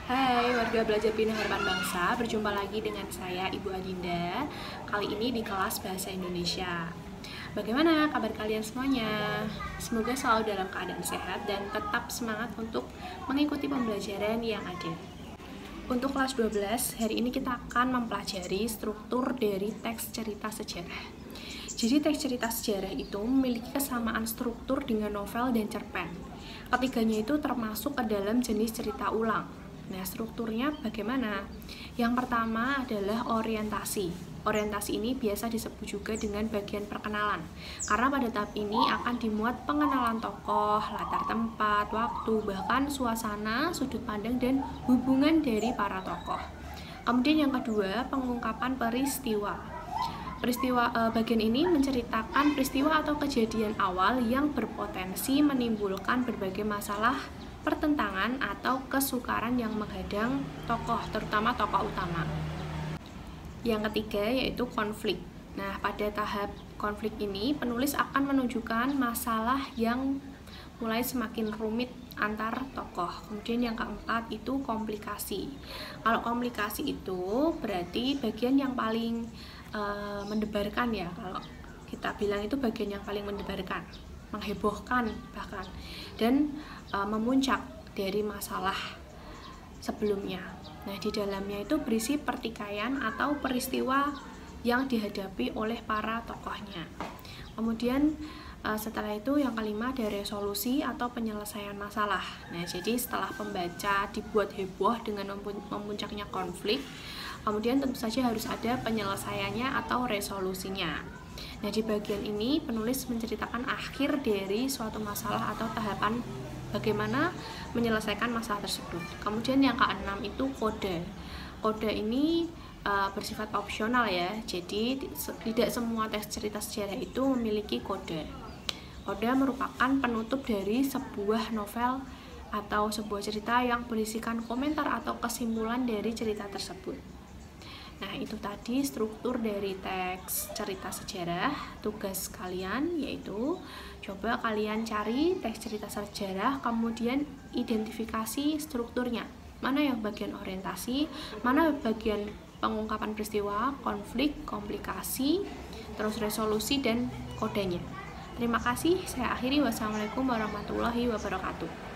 Hai warga belajar Bina Harapan Bangsa, berjumpa lagi dengan saya Ibu Adinda. Kali ini di kelas Bahasa Indonesia. Bagaimana kabar kalian semuanya? Semoga selalu dalam keadaan sehat dan tetap semangat untuk mengikuti pembelajaran yang ada. Untuk kelas 12, hari ini kita akan mempelajari struktur dari teks cerita sejarah. Jadi teks cerita sejarah itu memiliki kesamaan struktur dengan novel dan cerpen. Ketiganya itu termasuk ke dalam jenis cerita ulang. Nah, strukturnya bagaimana? Yang pertama adalah orientasi. Orientasi ini biasa disebut juga dengan bagian perkenalan. Karena pada tahap ini akan dimuat pengenalan tokoh, latar tempat, waktu, bahkan suasana, sudut pandang, dan hubungan dari para tokoh. Kemudian yang kedua, pengungkapan peristiwa. Bagian ini menceritakan peristiwa atau kejadian awal yang berpotensi menimbulkan berbagai masalah, pertentangan atau kesukaran yang menghadang tokoh, terutama tokoh utama. Yang ketiga yaitu konflik. Nah, pada tahap konflik ini penulis akan menunjukkan masalah yang mulai semakin rumit antar tokoh. Kemudian yang keempat itu komplikasi. Kalau komplikasi itu berarti bagian yang paling mendebarkan ya. Kalau kita bilang itu bagian yang paling mendebarkan, menghebohkan bahkan, dan memuncak dari masalah sebelumnya. Nah, di dalamnya itu berisi pertikaian atau peristiwa yang dihadapi oleh para tokohnya. Kemudian setelah itu yang kelima ada resolusi atau penyelesaian masalah. Nah, jadi setelah pembaca dibuat heboh dengan memuncaknya konflik, kemudian tentu saja harus ada penyelesaiannya atau resolusinya. Nah, di bagian ini penulis menceritakan akhir dari suatu masalah atau tahapan bagaimana menyelesaikan masalah tersebut. Kemudian yang keenam itu kode. Kode ini bersifat opsional ya, jadi tidak semua teks cerita sejarah itu memiliki kode. Kode merupakan penutup dari sebuah novel atau sebuah cerita yang berisikan komentar atau kesimpulan dari cerita tersebut. Nah, itu tadi struktur dari teks cerita sejarah. Tugas kalian yaitu coba kalian cari teks cerita sejarah, kemudian identifikasi strukturnya. Mana yang bagian orientasi, mana bagian pengungkapan peristiwa, konflik, komplikasi, terus resolusi dan kodenya. Terima kasih, saya akhiri. Wassalamualaikum warahmatullahi wabarakatuh.